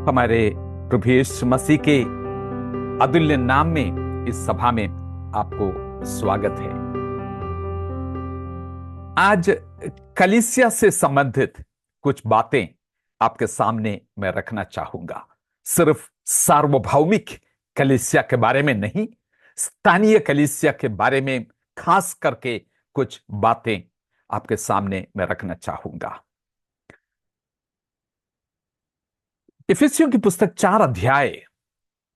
हमारे प्रभु यीशु मसीह के अतुल्य नाम में इस सभा में आपको स्वागत है। आज कलीसिया से संबंधित कुछ बातें आपके सामने मैं रखना चाहूंगा। सिर्फ सार्वभौमिक कलीसिया के बारे में नहीं, स्थानीय कलीसिया के बारे में खास करके कुछ बातें आपके सामने मैं रखना चाहूंगा। इफिसियों की पुस्तक 4 अध्याय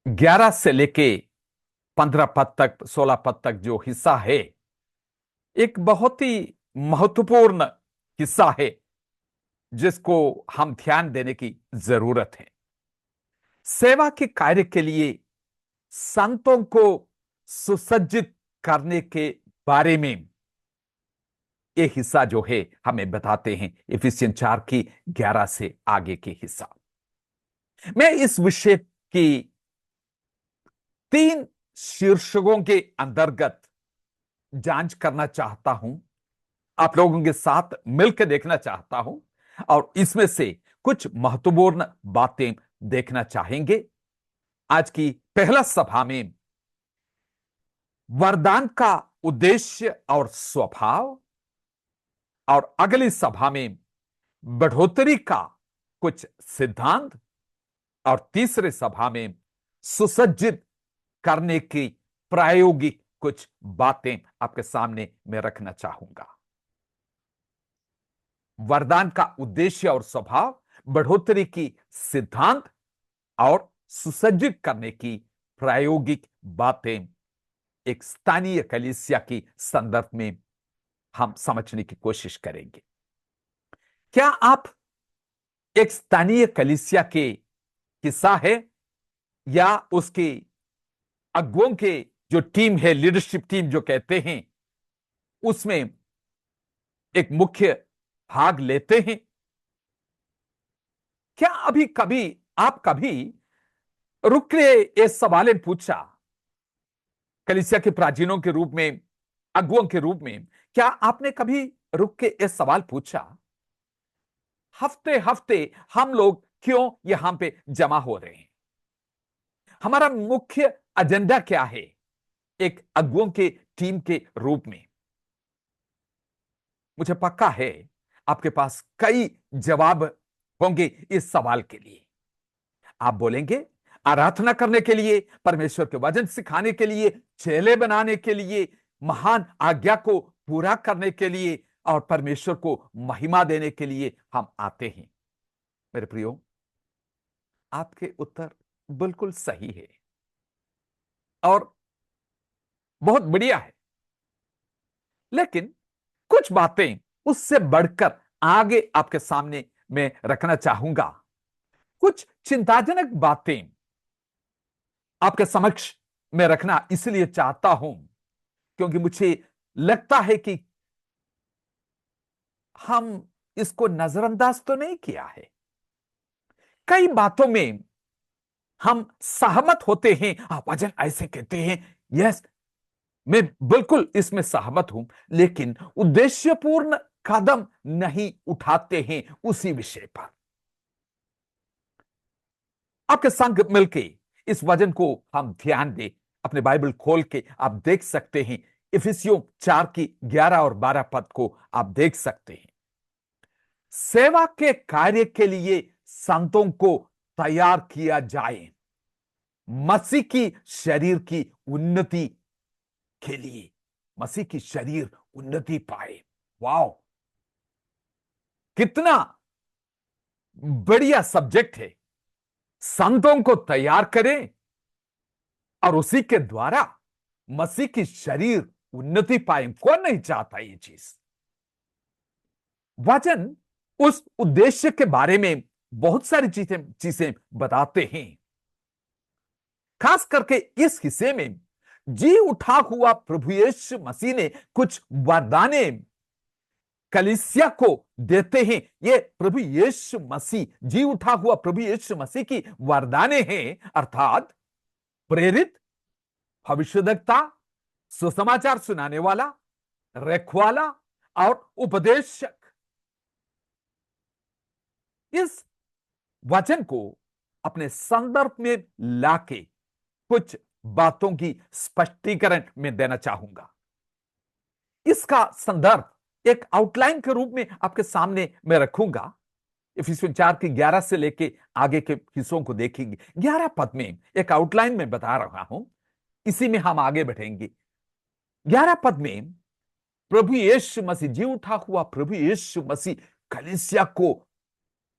11 से लेके 15 पद तक, 16 पद तक जो हिस्सा है, एक बहुत ही महत्वपूर्ण हिस्सा है जिसको हम ध्यान देने की जरूरत है। सेवा के कार्य के लिए संतों को सुसज्जित करने के बारे में यह हिस्सा जो है हमें बताते हैं। इफिसियन 4 की 11 से आगे के हिस्सा मैं इस विषय की 3 शीर्षकों के अंतर्गत जांच करना चाहता हूं, आप लोगों के साथ मिलकर देखना चाहता हूं और इसमें से कुछ महत्वपूर्ण बातें देखना चाहेंगे। आज की पहला सभा में वरदान का उद्देश्य और स्वभाव, और अगली सभा में बढ़ोतरी का कुछ सिद्धांत, और तीसरे सभा में सुसज्जित करने की प्रायोगिक कुछ बातें आपके सामने मैं रखना चाहूंगा। वरदान का उद्देश्य और स्वभाव, बढ़ोतरी की सिद्धांत और सुसज्जित करने की प्रायोगिक बातें एक स्थानीय कलीसिया की संदर्भ में हम समझने की कोशिश करेंगे। क्या आप एक स्थानीय कलीसिया के हिस्सा है या उसके अगुओं के जो टीम है, लीडरशिप टीम जो कहते हैं, उसमें एक मुख्य भाग लेते हैं? क्या अभी कभी आप कभी रुक के ये सवाल पूछा, कलीसिया के प्राचीनों के रूप में, अगुओं के रूप में, क्या आपने कभी रुक के ये सवाल पूछा, हफ्ते हफ्ते हम लोग क्यों यहां पे जमा हो रहे हैं? हमारा मुख्य एजेंडा क्या है एक अगुओं के टीम के रूप में? मुझे पक्का है आपके पास कई जवाब होंगे इस सवाल के लिए। आप बोलेंगे आराधना करने के लिए, परमेश्वर के वचन सिखाने के लिए, चेले बनाने के लिए, महान आज्ञा को पूरा करने के लिए और परमेश्वर को महिमा देने के लिए हम आते हैं। मेरे प्रियो, आपके उत्तर बिल्कुल सही है और बहुत बढ़िया है, लेकिन कुछ बातें उससे बढ़कर आगे आपके सामने मैं रखना चाहूंगा। कुछ चिंताजनक बातें आपके समक्ष में रखना इसलिए चाहता हूं क्योंकि मुझे लगता है कि हम इसको नजरअंदाज तो नहीं किया है। कई बातों में हम सहमत होते हैं, आप वचन ऐसे कहते हैं, यस मैं बिल्कुल इसमें सहमत हूं, लेकिन उद्देश्यपूर्ण कदम नहीं उठाते हैं उसी विषय पर। आपके संग मिलके इस वचन को हम ध्यान दें। अपने बाइबल खोल के आप देख सकते हैं, इफिसियों 4 की 11 और 12 पद को आप देख सकते हैं। सेवा के कार्य के लिए संतों को तैयार किया जाए, मसीह की शरीर की उन्नति के लिए, मसीह की शरीर उन्नति पाए। वाओ, कितना बढ़िया सब्जेक्ट है। संतों को तैयार करें और उसी के द्वारा मसीह की शरीर उन्नति पाए। कौन नहीं चाहता ये चीज? वचन उस उद्देश्य के बारे में बहुत सारी चीजें बताते हैं। खास करके इस हिस्से में जी उठा हुआ प्रभु यीशु मसीह ने कुछ वरदाने कलीसिया को देते हैं। ये प्रभु यीशु मसीह, जी उठा हुआ प्रभु यीशु मसीह की वरदाने हैं, अर्थात प्रेरित, भविष्यद्वक्ता, सुसमाचार सुनाने वाला, रखवाला और उपदेशक। इस वचन को अपने संदर्भ में लाके कुछ बातों की स्पष्टीकरण में देना चाहूंगा। इसका संदर्भ एक आउटलाइन के रूप में आपके सामने मैं रखूंगा। इफिसियों 4 की 11 से लेके आगे के हिस्सों को देखेंगे। 11 पद में एक आउटलाइन में बता रहा हूं, इसी में हम आगे बढ़ेंगे। 11 पद में प्रभु यीशु मसीह, जी उठा हुआ प्रभु यीशु मसीह कलीसिया को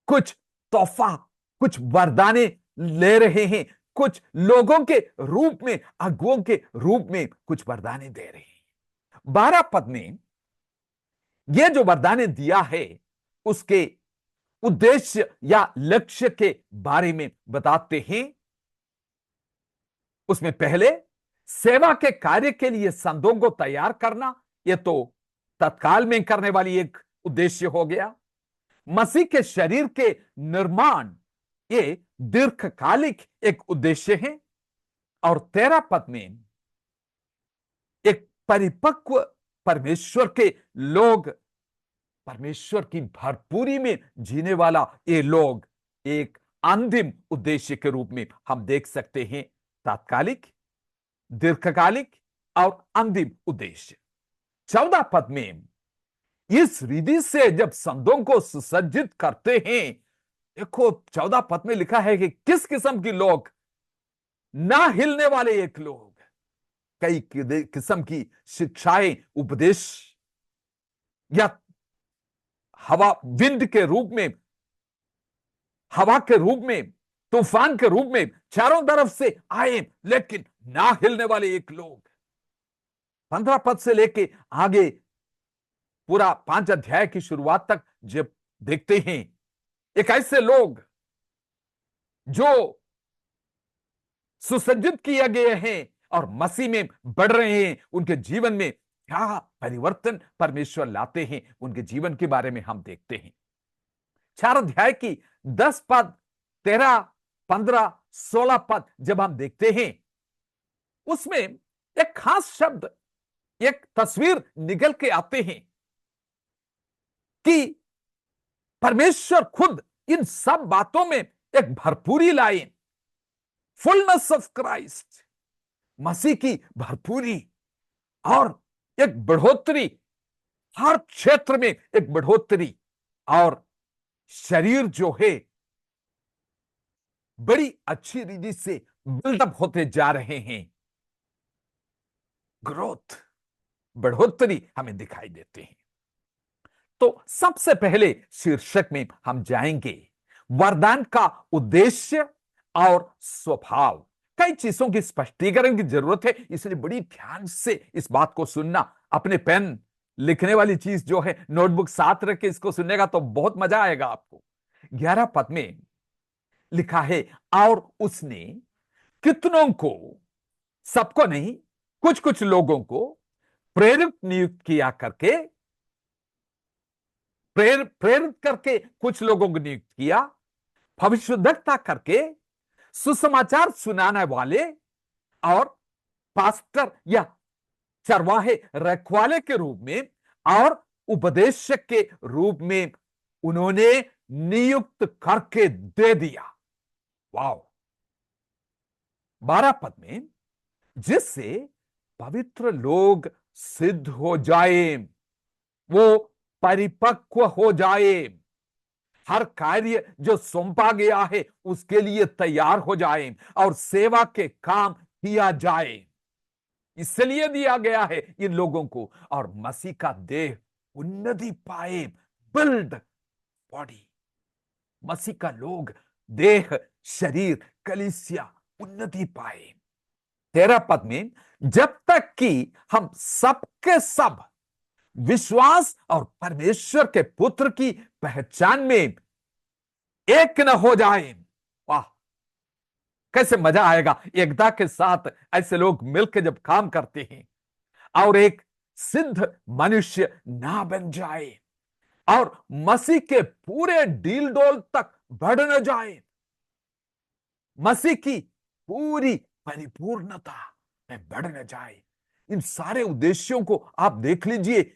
कुछ तोहफा, कुछ वरदाने ले रहे हैं, कुछ लोगों के रूप में, अगुओं के रूप में कुछ वरदाने दे रहे हैं। 12 पद में यह जो वरदाने दिया है उसके उद्देश्य या लक्ष्य के बारे में बताते हैं। उसमें पहले सेवा के कार्य के लिए संतों को तैयार करना, यह तो तत्काल में करने वाली एक उद्देश्य हो गया। मसीह के शरीर के निर्माण, ये दीर्घकालिक एक उद्देश्य है। और 13 पद में एक परिपक्व परमेश्वर के लोग, परमेश्वर की भरपूरी में जीने वाला ये लोग एक अंतिम उद्देश्य के रूप में हम देख सकते हैं। तात्कालिक, दीर्घकालिक और अंतिम उद्देश्य। 14 पद में इस रीति से जब संतों को सुसज्जित करते हैं, देखो 14 पद में लिखा है कि किस किस्म के लोग, ना हिलने वाले एक लोग, कई किस्म की शिक्षाएं, उपदेश या हवा, विंड के रूप में, हवा के रूप में, तूफान के रूप में चारों तरफ से आए, लेकिन ना हिलने वाले एक लोग। 15 पद से लेके आगे पूरा 5 अध्याय की शुरुआत तक जब देखते हैं, एक ऐसे लोग जो सुसज्जित किए गए हैं और मसीह में बढ़ रहे हैं, उनके जीवन में क्या परिवर्तन परमेश्वर लाते हैं, उनके जीवन के बारे में हम देखते हैं। 4 अध्याय की 10 पद, 13, 15, 16 पद जब हम देखते हैं, उसमें एक खास शब्द, एक तस्वीर निकल के आते हैं कि परमेश्वर खुद इन सब बातों में एक भरपूरी लाए। फुलनेस ऑफ क्राइस्ट, मसीह की भरपूरी और एक बढ़ोतरी, हर क्षेत्र में एक बढ़ोतरी, और शरीर जो है बड़ी अच्छी रीति से बिल्डअप होते जा रहे हैं। ग्रोथ, बढ़ोतरी हमें दिखाई देते हैं। तो सबसे पहले शीर्षक में हम जाएंगे वरदान का उद्देश्य और स्वभाव। कई चीजों की स्पष्टीकरण की जरूरत है, इसलिए बड़ी ध्यान से इस बात को सुनना। अपने पेन, लिखने वाली चीज जो है, नोटबुक साथ रख के इसको सुनेगा तो बहुत मजा आएगा आपको। 11 पद में लिखा है, और उसने कितनों को, सबको नहीं, कुछ कुछ लोगों को प्रेरित नियुक्त किया करके, प्रेरित करके कुछ लोगों को नियुक्त किया, भविष्यद्वक्ता करके, सुसमाचार सुनाने वाले और पास्टर या चरवाहे, रखवाले के रूप में और उपदेशक के रूप में उन्होंने नियुक्त करके दे दिया। वाओ। 12 पद में, जिससे पवित्र लोग सिद्ध हो जाए, वो परिपक्व हो जाए, हर कार्य जो सौंपा गया है उसके लिए तैयार हो जाए और सेवा के काम किया जाए। इसलिए दिया गया है इन लोगों को, और मसीह का देह उन्नति पाए, बिल्ड बॉडी। मसीह का लोग, देह, शरीर, कलीसिया उन्नति पाए। 13 पद में, जब तक कि हम सबके सब विश्वास और परमेश्वर के पुत्र की पहचान में एक न हो जाए। वाह, कैसे मजा आएगा एकता के साथ ऐसे लोग मिलकर जब काम करते हैं, और एक सिद्ध मनुष्य ना बन जाए और मसीह के पूरे डील डोल तक बढ़ न जाए, मसीह की पूरी परिपूर्णता में बढ़ न जाए। इन सारे उद्देश्यों को आप देख लीजिए।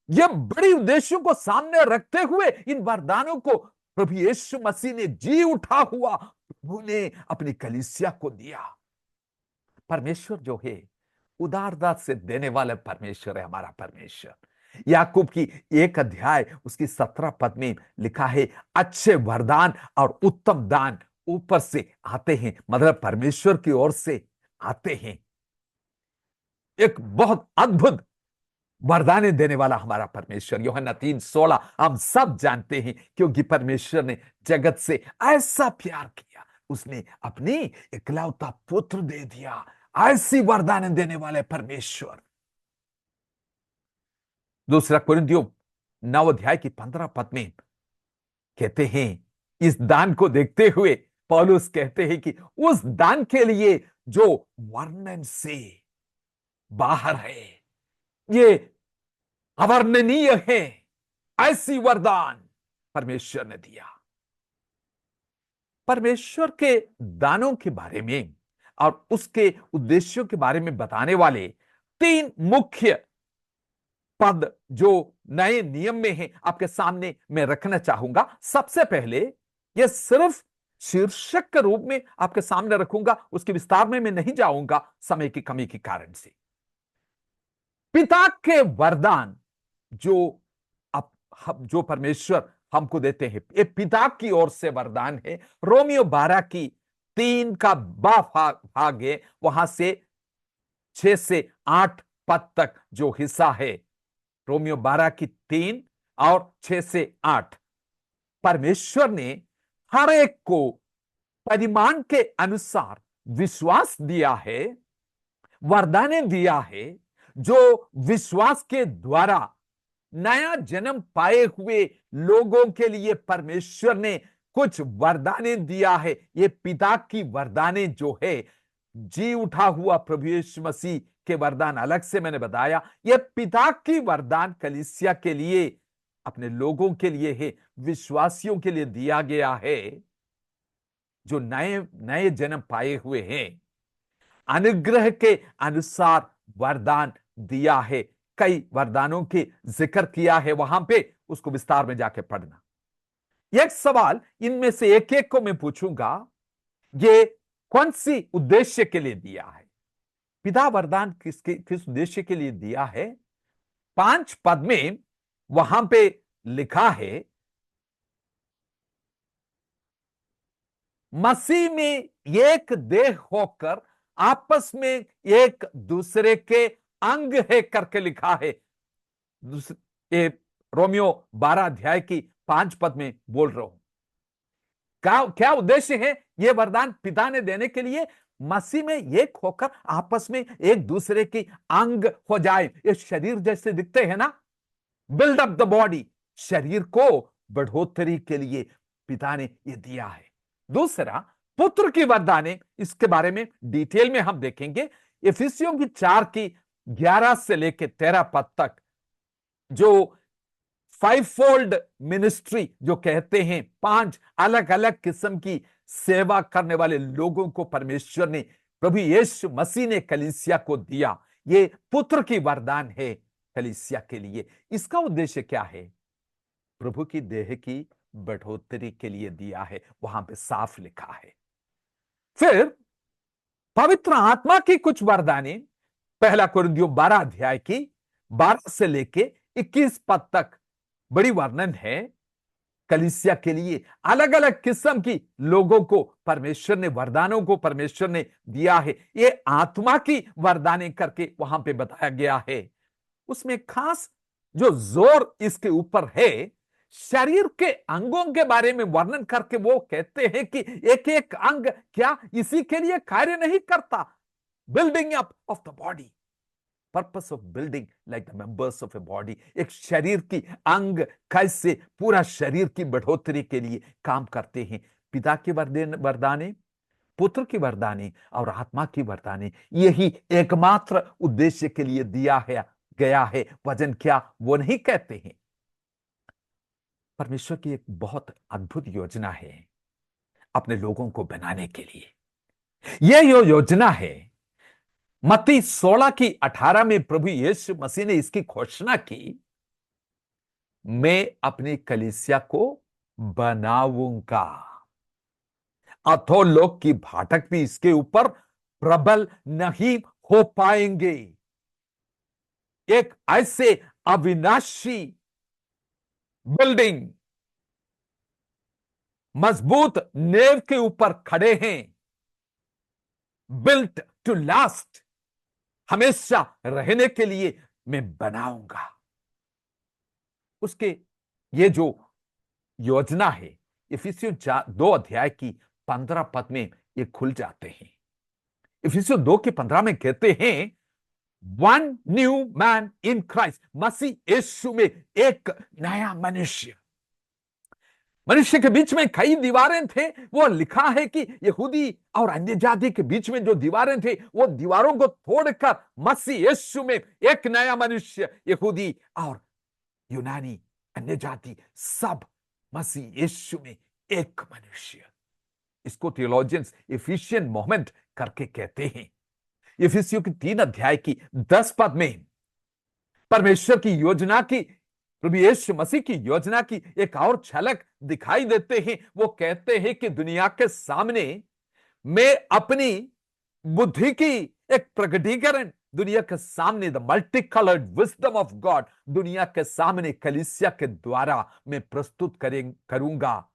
यह बड़ी उद्देश्यों को सामने रखते हुए इन वरदानों को प्रभु यीशु मसीह ने, जी उठा हुआ प्रभु ने अपनी कलीसिया को दिया। परमेश्वर जो है उदारता से देने वाला परमेश्वर है हमारा परमेश्वर। याकूब की 1 अध्याय उसकी 17 पद में लिखा है, अच्छे वरदान और उत्तम दान ऊपर से आते हैं, मतलब परमेश्वर की ओर से आते हैं। एक बहुत अद्भुत वरदान देने वाला हमारा परमेश्वर। यूहन्ना 3:16 हम सब जानते हैं, क्योंकि परमेश्वर ने जगत से ऐसा प्यार किया, उसने अपनी इकलौता पुत्र दे दिया। ऐसी वरदान देने वाले परमेश्वर। 2 कुरिन्थियों 9 अध्याय की 15 पद में कहते हैं, इस दान को देखते हुए पौलुस कहते हैं कि उस दान के लिए जो वर्णन से बाहर है, ये अवर्णनीय है। ऐसी वरदान परमेश्वर ने दिया। परमेश्वर के दानों के बारे में और उसके उद्देश्यों के बारे में बताने वाले 3 मुख्य पद जो नए नियम में है, आपके सामने मैं रखना चाहूंगा। सबसे पहले यह सिर्फ शीर्षक के रूप में आपके सामने रखूंगा, उसके विस्तार में मैं नहीं जाऊंगा समय की कमी के कारण से। पिता के वरदान जो जो परमेश्वर हमको देते हैं, ये पिता की ओर से वरदान है। रोमियो 12 की 3 का भाग है, वहां से 6 से 8 पद तक जो हिस्सा है, रोमियो 12 की 3 और 6 से 8, परमेश्वर ने हर एक को परिमाण के अनुसार विश्वास दिया है, वरदान दिया है। जो विश्वास के द्वारा नया जन्म पाए हुए लोगों के लिए परमेश्वर ने कुछ वरदाने दिया है। ये पिता की वरदाने जो है, जी उठा हुआ प्रभु यीशु मसीह के वरदान अलग से मैंने बताया। ये पिता की वरदान कलीसिया के लिए, अपने लोगों के लिए है, विश्वासियों के लिए दिया गया है जो नए नए जन्म पाए हुए हैं। अनुग्रह के अनुसार वरदान दिया है। कई वरदानों की जिक्र किया है वहां पे, उसको विस्तार में जाके पढ़ना। एक सवाल इनमें से एक एक को मैं पूछूंगा, ये कौन सी उद्देश्य के लिए दिया है? पिता वरदान किस उद्देश्य के लिए दिया है? 5 पद में वहां पे लिखा है, मसीह में एक देह होकर आपस में एक दूसरे के अंग है करके लिखा है। ये रोमियो 12 अध्याय की 5 पद में बोल रहा हूं। क्या उद्देश्य है ये वरदान पिता ने देने के लिए? मसीह में एक होकर आपस में एक दूसरे की अंग हो जाए। ये शरीर जैसे दिखते हैं ना, बिल्ड अप द बॉडी, शरीर को बढ़ोतरी के लिए पिता ने ये दिया है। दूसरा, पुत्र की वरदाने, इसके बारे में डिटेल में हम देखेंगे। इफिसियों की 4 की 11 से लेकर 13 पद तक जो 5-fold मिनिस्ट्री जो कहते हैं, 5 अलग अलग किस्म की सेवा करने वाले लोगों को परमेश्वर ने, प्रभु यीशु मसीह ने कलीसिया को दिया। ये पुत्र की वरदान है कलीसिया के लिए। इसका उद्देश्य क्या है? प्रभु की देह की बढ़ोतरी के लिए दिया है, वहां पे साफ लिखा है। फिर पवित्र आत्मा की कुछ वरदाने, 1 कुरिन्थियों 12 अध्याय की 12 से लेके 21 पद तक बड़ी वर्णन है। कलीसिया के लिए अलग अलग किस्म की लोगों को परमेश्वर ने, वरदानों को परमेश्वर ने दिया है। ये आत्मा की वरदाने करके वहां पे बताया गया है। उसमें खास जो जोर इसके ऊपर है, शरीर के अंगों के बारे में वर्णन करके वो कहते हैं कि एक एक अंग क्या इसी के लिए कार्य नहीं करता? Building up of the body, purpose of building like the members of a body. एक शरीर की अंग कैसे पूरा शरीर की बढ़ोतरी के लिए काम करते हैं। पिता की वरदाने, पुत्र की वरदाने और आत्मा की वरदाने, यही एकमात्र उद्देश्य के लिए दिया है गया है। वजन क्या, वो नहीं कहते हैं। परमेश्वर की एक बहुत अद्भुत योजना है अपने लोगों को बनाने के लिए। यह योजना है, मत्ती 16 की 18 में प्रभु यीशु मसीह ने इसकी घोषणा की, मैं अपनी कलीसिया को बनाऊंगा। अधोलोक की भाटक भी इसके ऊपर प्रबल नहीं हो पाएंगे। एक ऐसे अविनाशी बिल्डिंग मजबूत नेव के ऊपर खड़े हैं, बिल्ट टू लास्ट, हमेशा रहने के लिए मैं बनाऊंगा। उसके ये जो योजना है इफिसियों 2 अध्याय की 15 पद में ये खुल जाते हैं। इफिसियों 2 के 15 में कहते हैं, one new man in Christ, मसीह यीशु में एक नया मनुष्य। मनुष्य के बीच में कई दीवारें थे, वो लिखा है कि यहूदी और अन्य जाति के बीच में जो दीवारें थे वो दीवारों को तोड़कर मसीह यीशु में एक नया मनुष्य, यहूदी और यूनानी अन्य जाति सब मसीह यीशु में एक मनुष्य। इसको थियोलॉजियंस एफिशिएंट मोमेंट करके कहते हैं। इफिसियों की 3 अध्याय की 10 पद में परमेश्वर की योजना की, प्रभु यीशु मसीह की योजना की एक और झलक दिखाई देते हैं। वो कहते हैं कि दुनिया के सामने मैं अपनी बुद्धि की एक प्रकटीकरण, दुनिया के सामने the multi coloured wisdom of God, दुनिया के सामने कलीसिया के द्वारा मैं प्रस्तुत करूंगा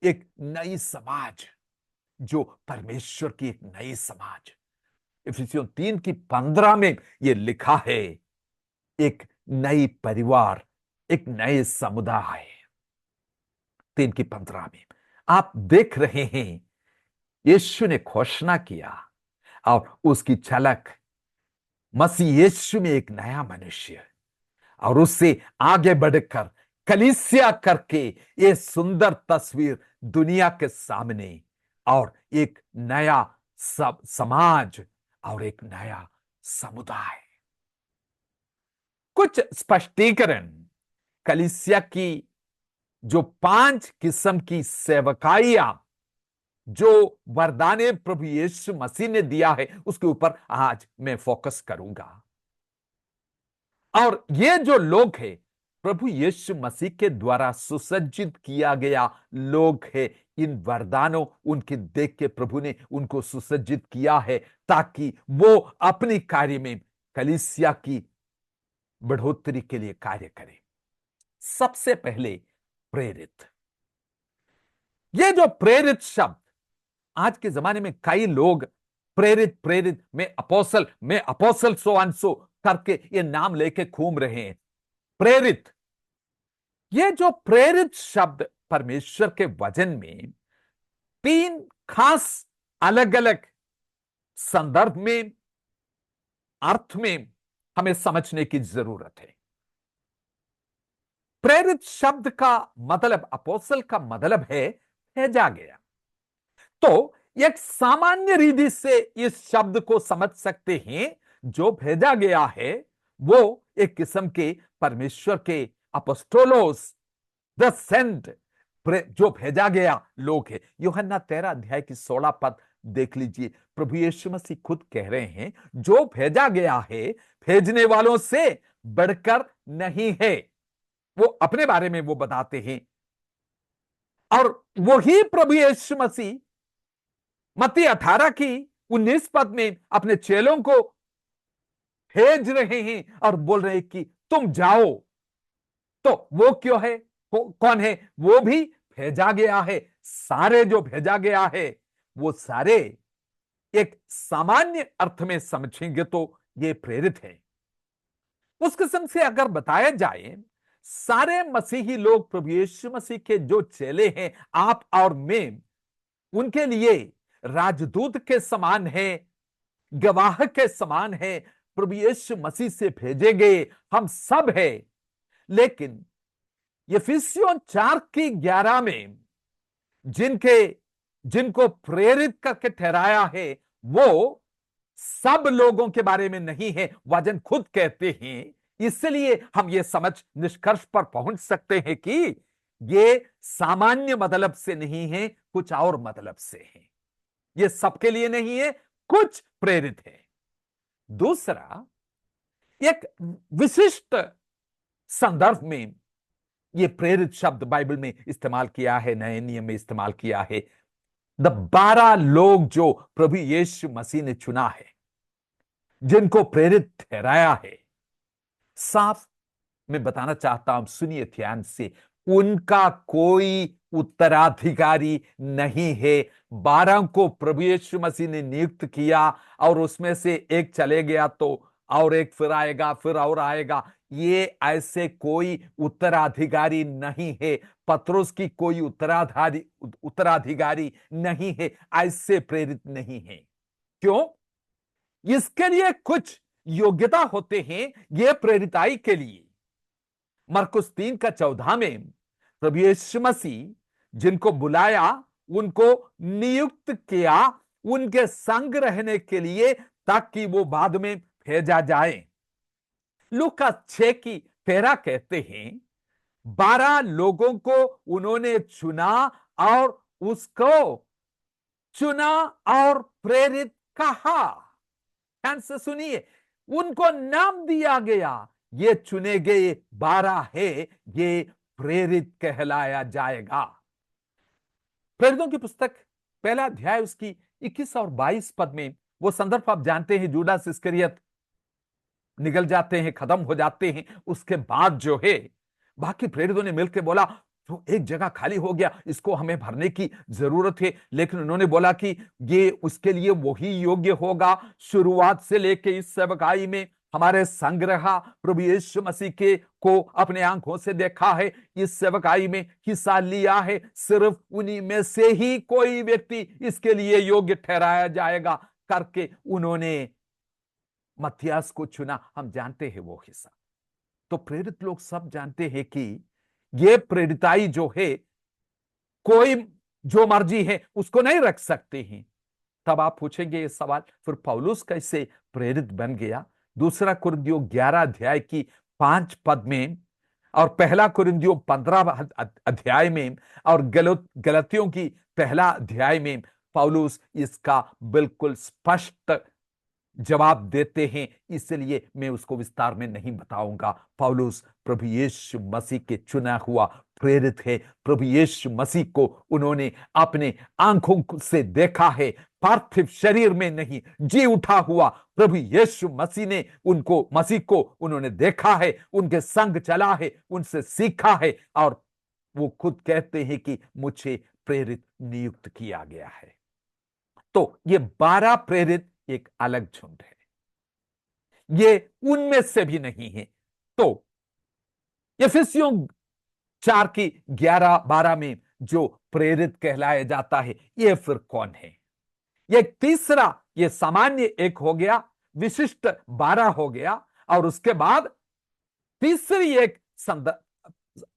एक नई समाज, जो परमेश्वर की एक नई समाज। इफिसियों 3 की 15 में यह लिखा है, एक नई परिवार, एक नए समुदाय। 3 की 15 में आप देख रहे हैं यीशु ने घोषणा किया और उसकी झलक मसीह यीशु में एक नया मनुष्य, और उससे आगे बढ़कर कलीसिया करके ये सुंदर तस्वीर दुनिया के सामने, और एक नया समाज और एक नया समुदाय। कुछ स्पष्टीकरण कलीसिया की जो 5 किस्म की सेवकाइयां जो वरदाने प्रभु यीशु मसीह ने दिया है उसके ऊपर आज मैं फोकस करूंगा। और ये जो लोग हैं प्रभु यीशु मसीह के द्वारा सुसज्जित किया गया लोग है। इन वरदानों उनके देख के प्रभु ने उनको सुसज्जित किया है ताकि वो अपनी कार्य में कलीसिया की बढ़ोतरी के लिए कार्य करें। सबसे पहले प्रेरित। ये जो प्रेरित शब्द, आज के जमाने में कई लोग प्रेरित प्रेरित में अपोसल सो एंड सो करके ये नाम लेके घूम रहे हैं। प्रेरित, ये जो प्रेरित शब्द परमेश्वर के वचन में 3 खास अलग अलग संदर्भ में, अर्थ में हमें समझने की जरूरत है। प्रेरित शब्द का मतलब, अपोसल का मतलब है भेजा गया। तो एक सामान्य रीति से इस शब्द को समझ सकते हैं, जो भेजा गया है वो एक किस्म के परमेश्वर के अपोस्टोलोस, द सेंट, जो भेजा गया लोग है। यूहन्ना 13 अध्याय की 16 पद देख लीजिए। प्रभु यीशु मसीह खुद कह रहे हैं, जो भेजा गया है भेजने वालों से बढ़कर नहीं है। वो अपने बारे में वो बताते हैं, और वही प्रभु यीशु मसीह मत्ती 18 की 19 पद में अपने चेलों को भेज रहे हैं और बोल रहे हैं कि तुम जाओ। तो वो क्यों है, कौन है? वो भी भेजा गया है। सारे जो भेजा गया है वो सारे एक सामान्य अर्थ में समझेंगे तो ये प्रेरित है। उस किस्म से अगर बताया जाए, सारे मसीही लोग प्रभु यीशु मसीह के जो चेले हैं, आप और मैं, उनके लिए राजदूत के समान है, गवाह के समान है, प्रभु यीशु मसीह से भेजे गए हम सब है। लेकिन इफिसियों 4 की 11 में जिनको प्रेरित करके ठहराया है वो सब लोगों के बारे में नहीं है। वचन खुद कहते हैं, इसलिए हम ये समझ निष्कर्ष पर पहुंच सकते हैं कि ये सामान्य मतलब से नहीं है, कुछ और मतलब से है। ये सबके लिए नहीं है, कुछ प्रेरित है। दूसरा, एक विशिष्ट संदर्भ में ये प्रेरित शब्द बाइबल में इस्तेमाल किया है, नए नियम में इस्तेमाल किया है। द 12 लोग जो प्रभु यीशु मसीह ने चुना है, जिनको प्रेरित ठहराया है, साफ मैं बताना चाहता हूं, सुनिए ध्यान से, उनका कोई उत्तराधिकारी नहीं है। 12 को प्रभु यीशु मसीह ने नियुक्त किया और उसमें से एक चले गया तो और एक फिर आएगा, फिर और आएगा। ये ऐसे कोई उत्तराधिकारी नहीं है। पतरस की कोई उत्तराधिकारी नहीं है, ऐसे प्रेरित नहीं है। क्यों? इसके लिए कुछ योग्यता होते हैं, ये प्रेरिताई के लिए। मरकुस 3:14 में प्रभु यीशु मसीह जिनको बुलाया, उनको नियुक्त किया उनके संग रहने के लिए, ताकि वो बाद में भेजा जाए। लूका 6:13 कहते हैं, 12 लोगों को उन्होंने चुना और उसको चुना और प्रेरित कहा। ध्यान से सुनिए, उनको नाम दिया गया, ये चुने गए 12 है, ये प्रेरित कहलाया जाएगा। प्रेरितों की पुस्तक 1 अध्याय उसकी 21 और 22 पद में वो संदर्भ आप जानते हैं, जूडास इस्करियत निकल जाते हैं, खत्म हो जाते हैं। उसके बाद जो है, बाकी प्रेरितों ने मिलकर बोला, तो एक जगह खाली हो गया, इसको हमें भरने की जरूरत है। लेकिन उन्होंने बोला कि ये उसके लिए वही योग्य होगा। शुरुआत से लेके इस सेवकाई में हमारे संग रहा, प्रभु यीशु मसीह के को अपने आंखों से देखा है, इस सेवकाई में हिस्सा लिया है। सिर्फ उन्हीं में से ही कोई व्यक्ति इसके लिए योग्य ठहराया जाएगा करके उन्होंने मत्थियास को चुना। हम जानते हैं वो हिस्सा। तो प्रेरित लोग सब जानते हैं कि ये प्रेरिताई जो है, कोई जो मर्जी है उसको नहीं रख सकते हैं। तब आप पूछेंगे ये सवाल, फिर पौलुस कैसे प्रेरित बन गया? 2 कुरिन्थियों 11 अध्याय की 5 पद में और 1 कुरिन्थियों 15 अध्याय में और गलतियों की 1 अध्याय में पौलुस इसका बिल्कुल स्पष्ट जवाब देते हैं। इसलिए मैं उसको विस्तार में नहीं बताऊंगा। पौलुस प्रभु यीशु मसीह के चुना हुआ प्रेरित है। प्रभु यीशु मसीह को उन्होंने अपने आंखों से देखा है, पार्थिव शरीर में नहीं, जी उठा हुआ प्रभु यीशु मसीह को उन्होंने देखा है, उनके संग चला है, उनसे सीखा है, और वो खुद कहते हैं कि मुझे प्रेरित नियुक्त किया गया है। तो ये 12 प्रेरित एक अलग झुंड है, ये उनमें से भी नहीं है। तो इफिसियों 4:11-12 में जो प्रेरित कहलाया जाता है, ये फिर कौन है? ये तीसरा, ये सामान्य एक हो गया, विशिष्ट 12 हो गया, और उसके बाद तीसरी एक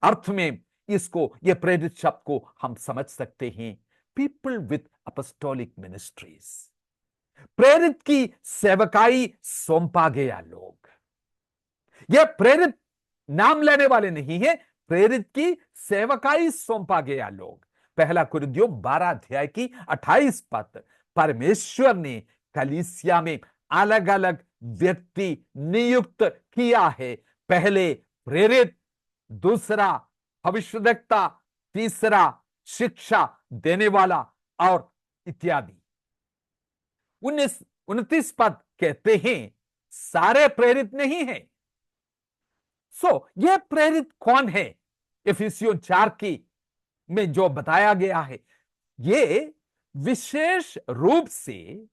अर्थ में इसको, ये प्रेरित शब्द को हम समझ सकते हैं, पीपल विथ अपोस्टोलिक मिनिस्ट्रीज। प्रेरित की सेवकाई सौंपा गया लोग। यह प्रेरित नाम लेने वाले नहीं है, प्रेरित की सेवकाई सौंपा गया लोग। 1 कुरिन्थियों 12 अध्याय की 28 पद, परमेश्वर ने कलीसिया में अलग अलग व्यक्ति नियुक्त किया है। पहले प्रेरित, दूसरा भविष्यद्वक्ता, तीसरा शिक्षा देने वाला, और इत्यादि। 29 पद कहते हैं सारे प्रेरित नहीं है। यह प्रेरित कौन है? इफिसियों 4 की में जो बताया गया है, ये विशेष रूप से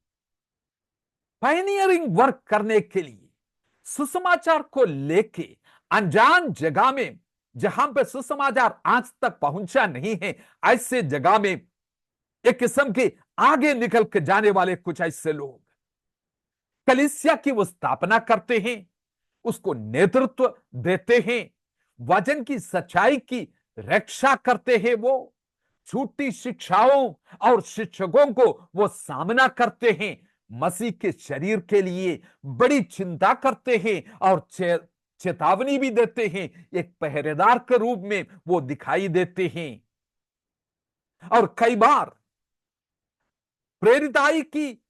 पायनियरिंग वर्क करने के लिए, सुसमाचार को लेके अनजान जगह में, जहां पे सुसमाचार आज तक पहुंचा नहीं है, ऐसे जगह में एक किस्म के आगे निकल के जाने वाले कुछ ऐसे लोग कलीसिया की वो स्थापना करते हैं, उसको नेतृत्व देते हैं, वचन की सच्चाई की रक्षा करते हैं। वो झूठी शिक्षाओं और शिक्षकों को वो सामना करते हैं, मसीह के शरीर के लिए बड़ी चिंता करते हैं और चेतावनी भी देते हैं। एक पहरेदार के रूप में वो दिखाई देते हैं। और कई बार प्रेरिताई की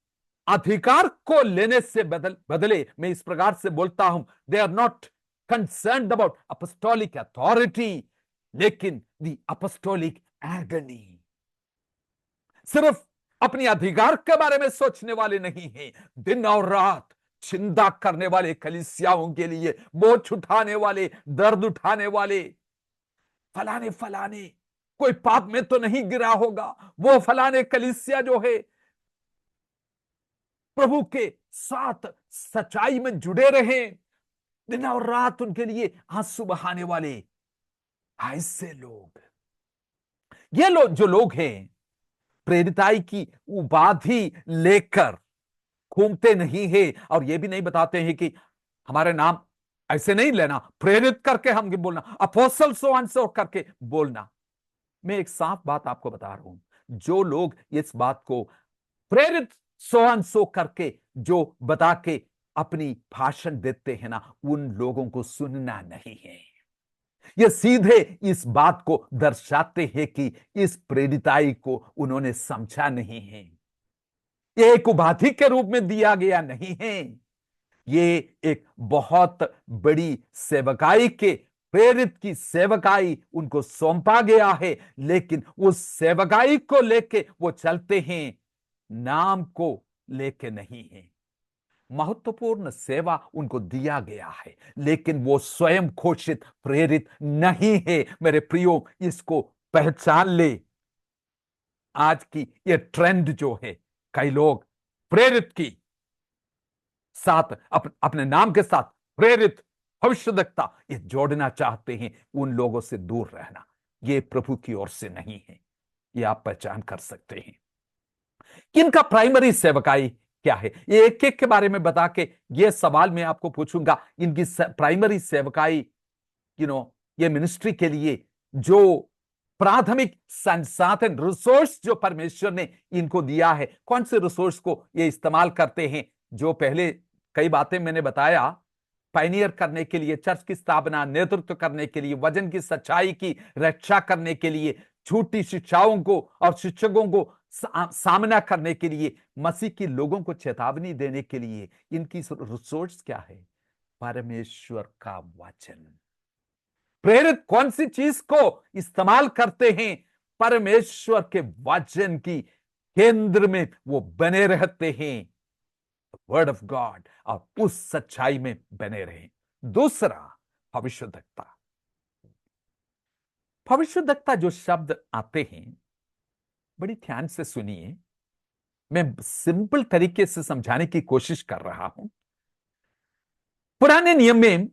अधिकार को लेने से बदले मैं इस प्रकार से बोलता हूं, they are not concerned about apostolic authority, लेकिन द अपोस्टोलिक एगनी। सिर्फ अपनी अधिकार के बारे में सोचने वाले नहीं हैं, दिन और रात चिंता करने वाले कलीसियाओं के लिए, बोझ उठाने वाले, दर्द उठाने वाले, फलाने फलाने कोई पाप में तो नहीं गिरा होगा, वो फलाने कलीसिया जो है प्रभु के साथ सच्चाई में जुड़े रहे, दिन और रात उनके लिए आंसू बहाने वाले ऐसे लोग, ये लोग जो लोग हैं प्रेरिताई की उपाधि लेकर घूमते नहीं है, और ये भी नहीं बताते हैं कि हमारे नाम ऐसे नहीं लेना, प्रेरित करके हम बोलना, अपोस्टल सो एंड सो करके बोलना। मैं एक साफ बात आपको बता रहा हूं, जो लोग इस बात को प्रेरित सो एंड सो करके जो बता के अपनी भाषण देते हैं ना, उन लोगों को सुनना नहीं है। ये सीधे इस बात को दर्शाते हैं कि इस प्रेरिताई को उन्होंने समझा नहीं है, ये एक उपाधि के रूप में दिया गया नहीं है, ये एक बहुत बड़ी सेवकाई के, प्रेरित की सेवकाई उनको सौंपा गया है, लेकिन उस सेवकाई को लेके वो चलते हैं, नाम को लेके नहीं है। महत्वपूर्ण सेवा उनको दिया गया है, लेकिन वो स्वयं घोषित प्रेरित नहीं है। मेरे प्रियो, इसको पहचान ले। आज की ये ट्रेंड जो है, कई लोग प्रेरित की साथ अपने नाम के साथ प्रेरित, भविष्यद्वक्ता ये जोड़ना चाहते हैं, उन लोगों से दूर रहना, ये प्रभु की ओर से नहीं है। ये आप पहचान कर सकते हैं। किनका प्राइमरी सेवकाई क्या है, ये एक एक के बारे में बता के ये सवाल मैं आपको पूछूंगा। इनकी प्राइमरी सेवकाई, ये मिनिस्ट्री के लिए जो प्राथमिक संसाधन, रिसोर्स जो परमेश्वर ने इनको दिया है, कौन से रिसोर्स को ये इस्तेमाल करते हैं? जो पहले कई बातें मैंने बताया, पायनियर करने के लिए, चर्च की स्थापना, नेतृत्व करने के लिए, वचन की सच्चाई की रक्षा करने के लिए, झूठी शिक्षाओं को और शिक्षकों को सामना करने के लिए, मसीह के लोगों को चेतावनी देने के लिए, इनकी रिसोर्स क्या है? परमेश्वर का वचन। प्रेरित कौन सी चीज को इस्तेमाल करते हैं? परमेश्वर के वचन की केंद्र में वो बने रहते हैं, वर्ड ऑफ गॉड, और उस सच्चाई में बने रहे। दूसरा, भविष्यद्वक्ता। भविष्यद्वक्ता जो शब्द आते हैं, बड़ी ध्यान से सुनिए, मैं सिंपल तरीके से समझाने की कोशिश कर रहा हूं। पुराने नियम में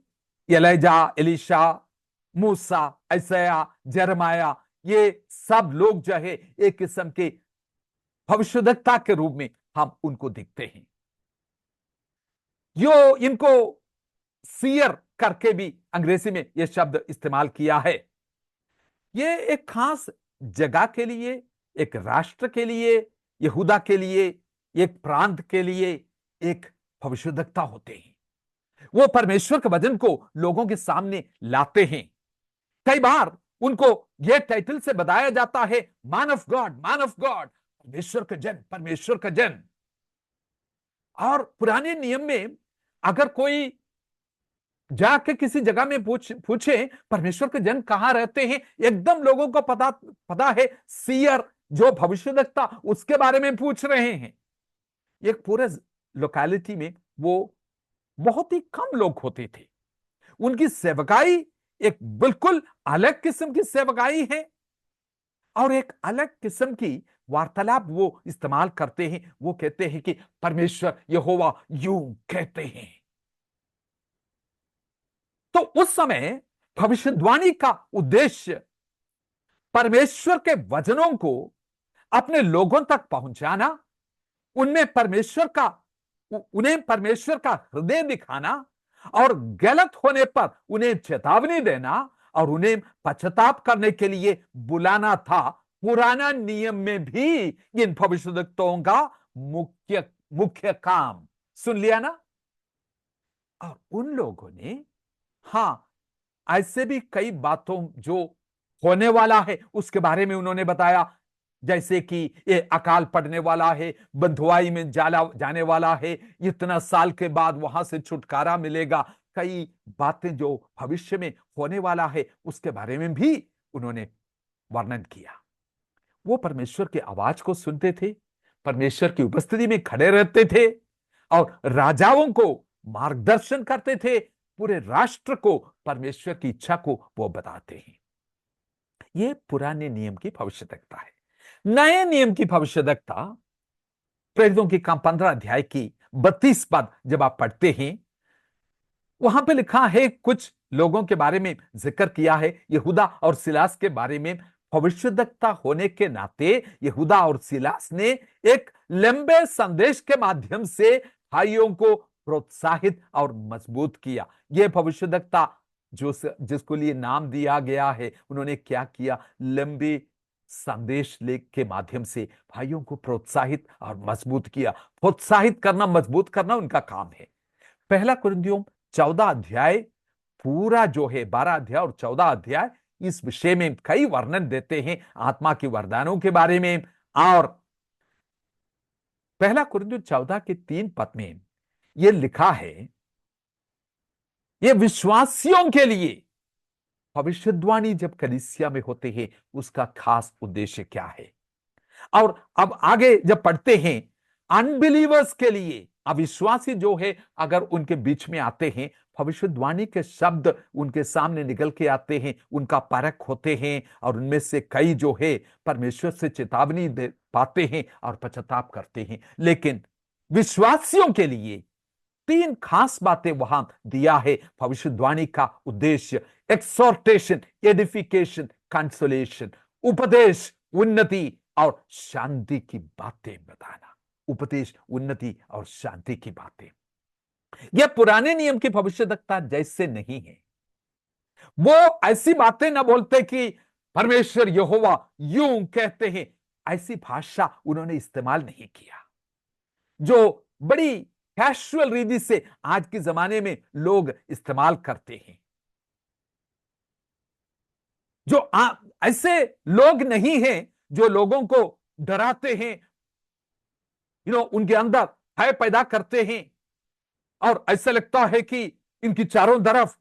एलीजा, एलीशा, मूसा, यशायाह, यिर्मयाह, ये सब लोग जो है एक किस्म के भविष्यद्वक्ता के रूप में हम उनको देखते हैं। यो इनको सीयर करके भी अंग्रेजी में यह शब्द इस्तेमाल किया है। ये एक खास जगह के लिए, एक राष्ट्र के लिए, यहूदा के लिए, एक प्रांत के लिए एक भविष्यद्वक्ता होते हैं। वो परमेश्वर के वचन को लोगों के सामने लाते हैं। कई बार उनको यह टाइटल से बताया जाता है, man of God, man of God, परमेश्वर का जन, परमेश्वर का जन। और पुराने नियम में अगर कोई जाके किसी जगह में पूछे परमेश्वर के जन कहां रहते हैं, एकदम लोगों को पता है सीयर जो भविष्यद्वक्ता उसके बारे में पूछ रहे हैं। एक पूरे लोकेलिटी में वो बहुत ही कम लोग होते थे। उनकी सेवकाई एक बिल्कुल अलग किस्म की सेवकाई है, और एक अलग किस्म की वार्तालाप वो इस्तेमाल करते हैं। वो कहते हैं कि परमेश्वर यहोवा यूं कहते हैं। तो उस समय भविष्यवाणी का उद्देश्य परमेश्वर के वचनों को अपने लोगों तक पहुंचाना, उन्हें परमेश्वर का हृदय दिखाना, और गलत होने पर उन्हें चेतावनी देना, और उन्हें पश्चाताप करने के लिए बुलाना था। पुराना नियम में भी इन भविष्यद्वक्ताओं का मुख्य काम, सुन लिया ना। और उन लोगों ने, हाँ, ऐसे भी कई बातों जो होने वाला है उसके बारे में उन्होंने बताया, जैसे कि ये अकाल पड़ने वाला है, बंधुआई में जाने वाला है, इतना साल के बाद वहां से छुटकारा मिलेगा। कई बातें जो भविष्य में होने वाला है उसके बारे में भी उन्होंने वर्णन किया। वो परमेश्वर की आवाज को सुनते थे, परमेश्वर की उपस्थिति में खड़े रहते थे और राजाओं को मार्गदर्शन करते थे, पूरे राष्ट्र को परमेश्वर की इच्छा को वो बताते हैं। ये पुराने नियम की भविष्यवक्ता है। नए नियम की भविष्यवक्ता प्रेरितों की काम 15 अध्याय की 32 पद जब आप पढ़ते हैं, वहां पे लिखा है, कुछ लोगों के बारे में जिक्र किया है, यहूदा और सिलास के बारे में। भविष्यद्वक्ता होने के नाते यहूदा और सिलास ने एक लंबे संदेश के माध्यम से भाइयों को प्रोत्साहित और मजबूत किया। यह भविष्यद्वक्ता जिसको लिए नाम दिया गया है, उन्होंने क्या किया? लंबे संदेश लेख के माध्यम से भाइयों को प्रोत्साहित और मजबूत किया। प्रोत्साहित करना, मजबूत करना उनका काम है। पहला कुरिन्थियों 14 अध्याय पूरा जो है, 12 अध्याय और 14 अध्याय इस विषय में कई वर्णन देते हैं आत्मा के वरदानों के बारे में। और पहला कुरिन्थियों 14 के 3 पद में यह लिखा है, यह विश्वासियों के लिए भविष्यद्वाणी जब कलीसिया में होते हैं उसका खास उद्देश्य क्या है। और अब आगे जब पढ़ते हैं, अनबिलीवर्स के लिए, अविश्वासी जो है अगर उनके बीच में आते हैं, भविष्यवाणी के शब्द उनके सामने निकल के आते हैं, उनका परख होते हैं और उनमें से कई जो है परमेश्वर से चेतावनी दे पाते हैं और पश्चाताप करते हैं। लेकिन विश्वासियों के लिए 3 खास बातें वहां दिया है। भविष्यवाणी का उद्देश्य एक्सोर्टेशन, एडिफिकेशन, कंसोलेशन, उपदेश, उन्नति और शांति की बातें बताना। उपदेश, उन्नति और शांति की बातें। यह पुराने नियम की भविष्यद्वक्ता जैसे नहीं है। वो ऐसी बातें ना बोलते कि परमेश्वर यहोवा यूं कहते हैं, ऐसी भाषा उन्होंने इस्तेमाल नहीं किया जो बड़ी कैजुअल रीति से आज के जमाने में लोग इस्तेमाल करते हैं। जो ऐसे लोग नहीं हैं जो लोगों को डराते हैं, उनके अंदर भय पैदा करते हैं और ऐसा लगता है कि इनकी चारों तरफ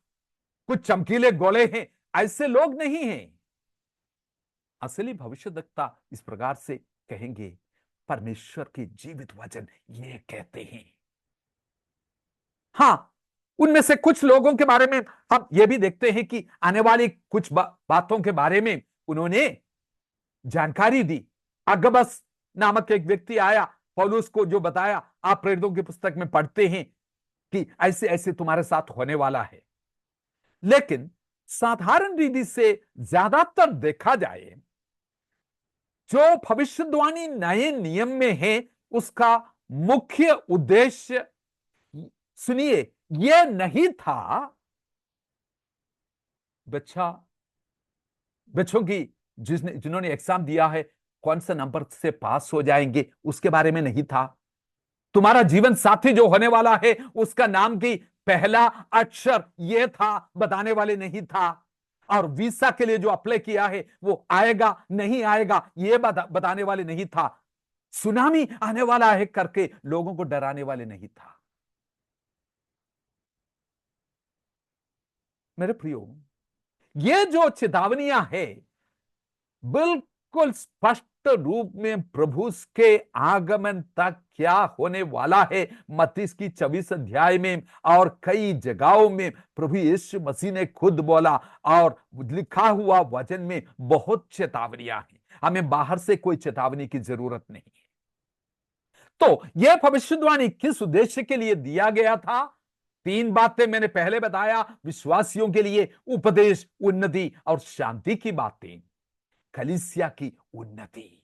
कुछ चमकीले गोले हैं। ऐसे लोग नहीं हैं। असली भविष्यद्वक्ता इस प्रकार से कहेंगे, परमेश्वर के जीवित वचन ये कहते हैं। हां, उनमें से कुछ लोगों के बारे में हम यह भी देखते हैं कि आने वाली कुछ बातों के बारे में उन्होंने जानकारी दी। अगबस नामक एक व्यक्ति आया, पौलुस को जो बताया, आप प्रेरितों की पुस्तक में पढ़ते हैं कि ऐसे ऐसे तुम्हारे साथ होने वाला है। लेकिन साधारण रीति से ज्यादातर देखा जाए, जो भविष्यवाणी नए नियम में है उसका मुख्य उद्देश्य, सुनिए, यह नहीं था बच्चों की जिन्होंने एग्जाम दिया है कौन सा नंबर से पास हो जाएंगे, उसके बारे में नहीं था। तुम्हारा जीवन साथी जो होने वाला है उसका नाम की पहला अक्षर यह था, बताने वाले नहीं था। और वीसा के लिए जो अप्लाई किया है वो आएगा नहीं आएगा यह बताने वाले नहीं था। सुनामी आने वाला है करके लोगों को डराने वाले नहीं था। मेरे प्रियो, ये जो चेतावनियां है बिल्कुल स्पष्ट रूप में प्रभु के आगमन तक क्या होने वाला है, मत्ती की 24 अध्याय में और कई जगहों में प्रभु यीशु मसीह ने खुद बोला और लिखा हुआ वचन में बहुत चेतावनियां हैं। हमें बाहर से कोई चेतावनी की जरूरत नहीं है। तो यह भविष्यवाणी किस उद्देश्य के लिए दिया गया था? 3 बातें मैंने पहले बताया, विश्वासियों के लिए उपदेश, उन्नति और शांति की बातें। कलीसिया की उन्नति,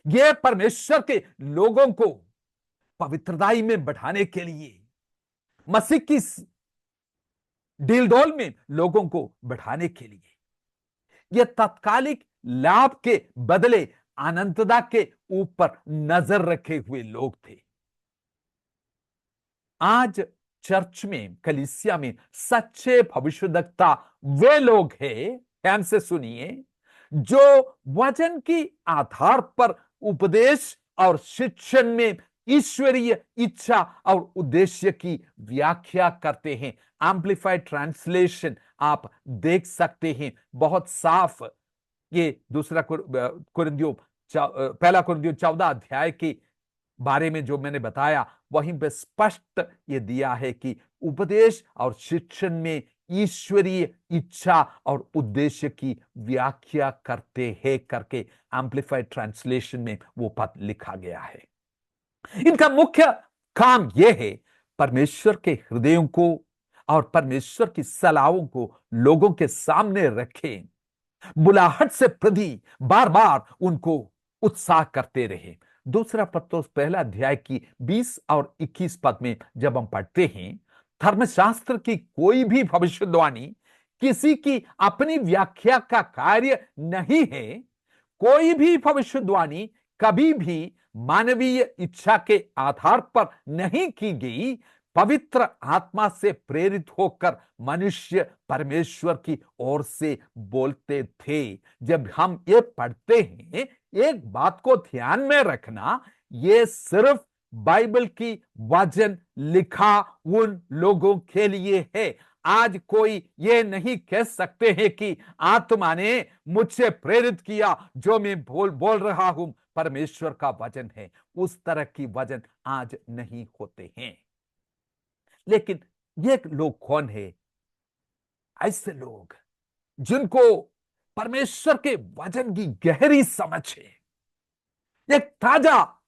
यह परमेश्वर के लोगों को पवित्रताई में बढ़ाने के लिए, मसीह की डीलडोल में लोगों को बढ़ाने के लिए, यह तात्कालिक लाभ के बदले अनंतता के ऊपर नजर रखे हुए लोग थे। आज चर्च में, कलीसिया में सच्चे भविष्यद्वक्ता वे लोग हैं, ध्यान से सुनिए, जो वचन की आधार पर उपदेश और शिक्षण में ईश्वरीय इच्छा और उद्देश्य की व्याख्या करते हैं। एम्प्लीफाइड ट्रांसलेशन आप देख सकते हैं, बहुत साफ ये पहला कुरिन्थियों 14 अध्याय के बारे में जो मैंने बताया, वहीं पे स्पष्ट ये दिया है कि उपदेश और शिक्षण में ईश्वरीय इच्छा और उद्देश्य की व्याख्या करते हैं करके एम्प्लीफाइड ट्रांसलेशन में वो पद लिखा गया है। इनका मुख्य काम यह है परमेश्वर के हृदयों को और परमेश्वर की सलाहों को लोगों के सामने रखें, बुलाहट से प्रति बार बार उनको उत्साह करते रहे। दूसरा पत्रोस पहला अध्याय की 20 और 21 पद में जब हम पढ़ते हैं, धर्मशास्त्र की कोई भी भविष्यवाणी किसी की अपनी व्याख्या का कार्य नहीं है। कोई भी भविष्यवाणी कभी भी मानवीय इच्छा के आधार पर नहीं की गई, पवित्र आत्मा से प्रेरित होकर मनुष्य परमेश्वर की ओर से बोलते थे। जब हम ये पढ़ते हैं, एक बात को ध्यान में रखना, ये सिर्फ बाइबल की वचन लिखा उन लोगों के लिए है। आज कोई ये नहीं कह सकते हैं कि आत्मा ने मुझसे प्रेरित किया, जो मैं बोल रहा हूं परमेश्वर का वचन है। उस तरह की वचन आज नहीं होते हैं। लेकिन ये लोग कौन है? ऐसे लोग जिनको परमेश्वर के वचन की गहरी समझ है, एक ताजा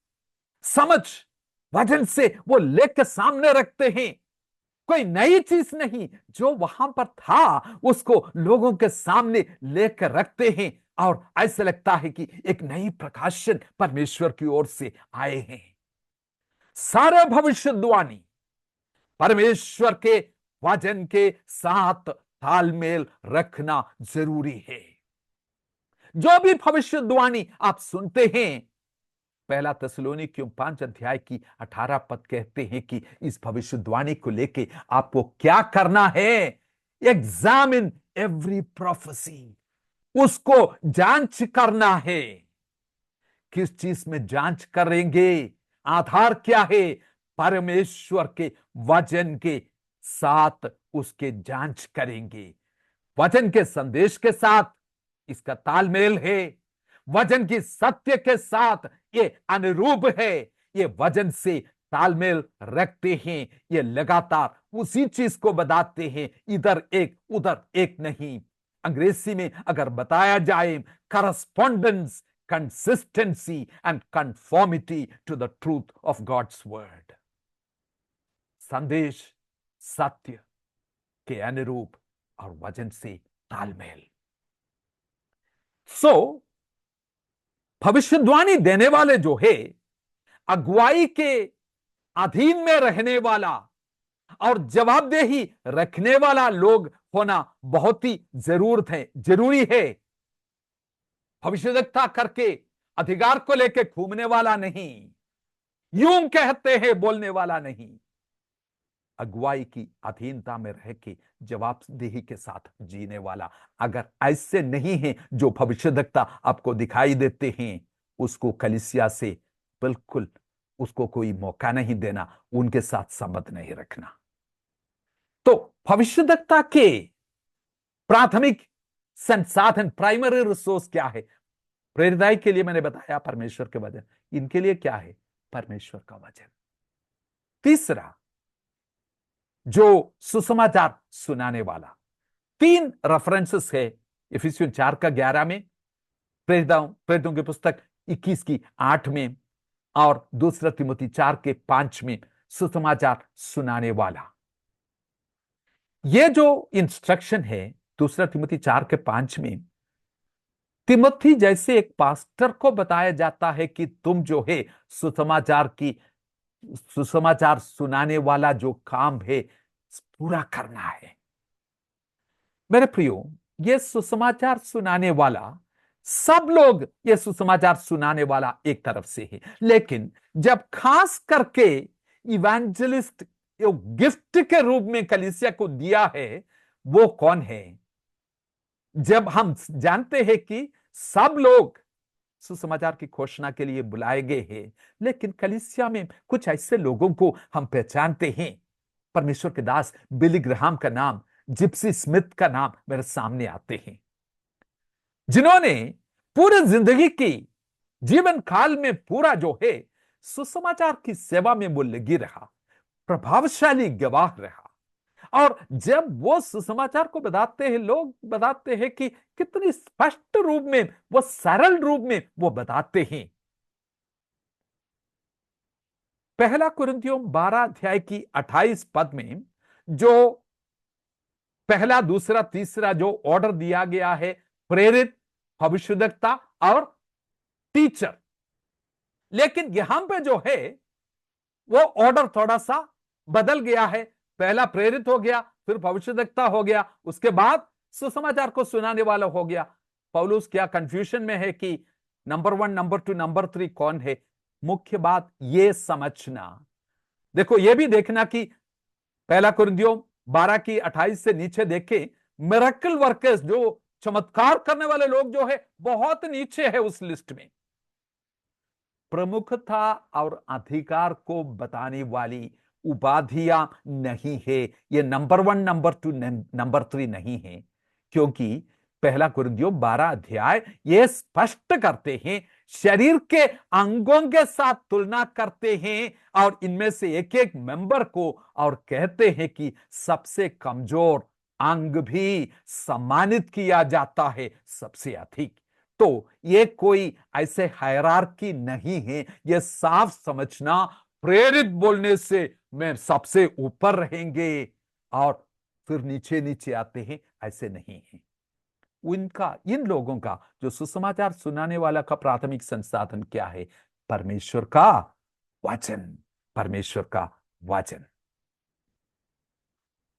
समझ वचन से वो लेकर सामने रखते हैं। कोई नई चीज नहीं, जो वहां पर था उसको लोगों के सामने लेकर रखते हैं, और ऐसा लगता है कि एक नई प्रकाशन परमेश्वर की ओर से आए हैं। सारे भविष्यवाणी परमेश्वर के वचन के साथ तालमेल रखना जरूरी है। जो भी भविष्यवाणी आप सुनते हैं, पहला थिस्सलुनीकियों 5 अध्याय की 18 पद कहते हैं कि इस भविष्यवाणी को लेके आपको क्या करना है? एग्जामिन एवरी प्रोफेसी, उसको जांच करना है। किस चीज में जांच करेंगे? आधार क्या है? परमेश्वर के वचन के साथ उसके जांच करेंगे। वचन के संदेश के साथ इसका तालमेल है, वचन की सत्य के साथ ये अनुरूप है, ये वचन से तालमेल रखते हैं, ये लगातार उसी चीज को बताते हैं, इधर एक उधर एक नहीं। अंग्रेजी में अगर बताया जाए, correspondence, consistency and conformity to the truth of God's word. संदेश सत्य के अनुरूप और वचन से तालमेल। भविष्यवाणी देने वाले जो है, अगुवाई के अधीन में रहने वाला और जवाबदेही रखने वाला लोग होना बहुत ही जरूरी है। भविष्यवक्ता करके अधिकार को लेकर घूमने वाला नहीं, यूं कहते हैं बोलने वाला नहीं, अगुवाई की अधीनता में रह के जवाबदेही के साथ जीने वाला। अगर ऐसे नहीं है जो भविष्यवक्ता आपको दिखाई देते हैं, उसको कलीसिया से बिल्कुल उसको कोई मौका नहीं देना, उनके साथ संबंध नहीं रखना। तो भविष्यवक्ता के प्राथमिक संसाधन, प्राइमरी रिसोर्स क्या है? प्रेरिताई के लिए मैंने बताया परमेश्वर के वचन, इनके लिए क्या है? परमेश्वर का वचन। तीसरा, जो सुसमाचार सुनाने वाला। 3 रेफरेंसेस है इफिसियों 4 का 11 में, प्रेरितों की पुस्तक 21 की 8 में, और दूसरा तिमोथी 4 के 5 में सुसमाचार सुनाने वाला। ये जो इंस्ट्रक्शन है दूसरा तिमोथी 4 के 5 में, तिमोथी जैसे एक पास्टर को बताया जाता है कि तुम जो है सुसमाचार सुनाने वाला जो काम है पूरा करना है। मेरे प्रियो, ये सुसमाचार सुनाने वाला, सब लोग ये सुसमाचार सुनाने वाला एक तरफ से है, लेकिन जब खास करके इवेंजलिस्ट गिफ्ट के रूप में कलीसिया को दिया है, वो कौन है? जब हम जानते हैं कि सब लोग सुसमाचार की घोषणा के लिए बुलाए गए हैं, लेकिन कलीसिया में कुछ ऐसे लोगों को हम पहचानते हैं। परमेश्वर के दास बिली ग्राहम का नाम, जिप्सी स्मिथ का नाम मेरे सामने आते हैं। जिन्होंने पूरी जिंदगी की जीवन काल में पूरा जो है सुसमाचार की सेवा में वो लगी रहा, प्रभावशाली गवाह रहा। और जब वो सुसमाचार को बताते हैं, लोग बताते हैं कि कितनी स्पष्ट रूप में, वो सरल रूप में वो बताते हैं। पहला कुरिन्थियों 12 अध्याय की 28 पद में जो पहला, दूसरा, तीसरा जो ऑर्डर दिया गया है, प्रेरित, भविष्यद्वक्ता और टीचर, लेकिन यहां पे जो है वो ऑर्डर थोड़ा सा बदल गया है। पहला प्रेरित हो गया, फिर भविष्यद्वक्ता हो गया, उसके बाद सुसमाचार को सुनाने वाला हो गया। पौलुस क्या कंफ्यूजन में है कि नंबर 1, नंबर 2, नंबर 3 कौन है? मुख्य बात ये समझना, देखो ये भी देखना कि पहला कुरिन्थियों 12 की 28 से नीचे देखे, मिरेकल वर्कर्स, जो चमत्कार करने वाले लोग जो है बहुत नीचे है उस लिस्ट में। प्रमुखता और अधिकार को बताने वाली उपाधियां नहीं है, ये नंबर 1, नंबर 2, नंबर 3 नहीं है, क्योंकि पहला कुरिन्थियों 12 अध्याय ये स्पष्ट करते हैं, शरीर के अंगों के साथ तुलना करते हैं और इनमें से एक एक मेंबर को, और कहते हैं कि सबसे कमजोर अंग भी सम्मानित किया जाता है सबसे अधिक। तो ये कोई ऐसे हायरार्की नहीं है, ये साफ समझना, प्रेरित बोलने से मैं सबसे ऊपर रहेंगे और फिर नीचे नीचे आते हैं, ऐसे नहीं है। उनका, इन लोगों का जो सुसमाचार सुनाने वाला का प्राथमिक संसाधन क्या है? परमेश्वर का वचन, परमेश्वर का वचन।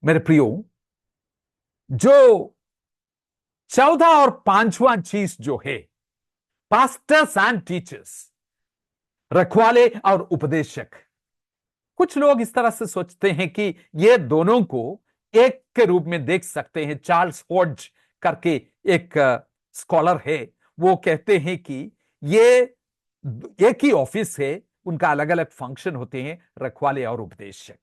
मेरे प्रियो, जो चौथा और पांचवा चीज जो है, पास्टर्स एंड टीचर्स, रखवाले और उपदेशक। कुछ लोग इस तरह से सोचते हैं कि ये दोनों को एक के रूप में देख सकते हैं। चार्ल्स फोर्ज करके एक स्कॉलर है, वो कहते हैं कि ये एक ही ऑफिस है, उनका अलग अलग फंक्शन होते हैं, रखवाले और उपदेशक।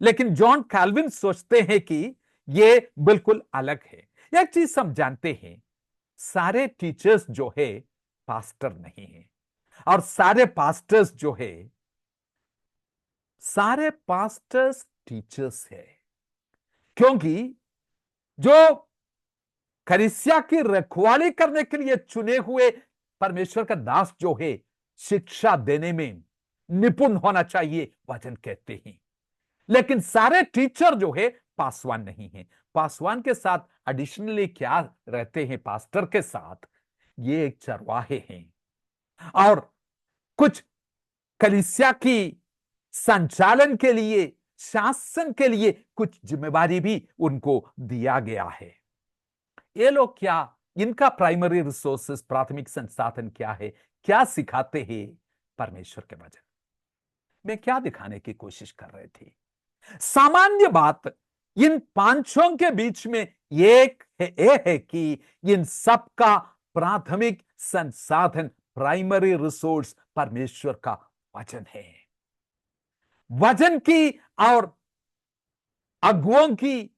लेकिन जॉन कैल्विन सोचते हैं कि ये बिल्कुल अलग है। एक चीज हम जानते हैं, सारे टीचर्स जो है पास्टर नहीं है, और सारे पास्टर्स जो है, सारे पास्टर्स टीचर्स है। क्योंकि जो कलीसिया की रखवाली करने के लिए चुने हुए परमेश्वर का दास जो है, शिक्षा देने में निपुण होना चाहिए, वचन कहते हैं। लेकिन सारे टीचर जो है पासवान नहीं है। पासवान के साथ एडिशनली क्या रहते हैं? पास्टर के साथ ये एक चरवाहे हैं, और कुछ कलीसिया की संचालन के लिए, शासन के लिए कुछ जिम्मेवारी भी उनको दिया गया है। ये लोग क्या, इनका प्राइमरी रिसोर्सेस, प्राथमिक संसाधन क्या है? क्या सिखाते हैं? परमेश्वर के वचन में क्या दिखाने की कोशिश कर रहे थे? सामान्य बात इन पांचों के बीच में एक है, यह है कि इन सब का प्राथमिक संसाधन, प्राइमरी रिसोर्स परमेश्वर का वचन है। वचन की और अगुओं की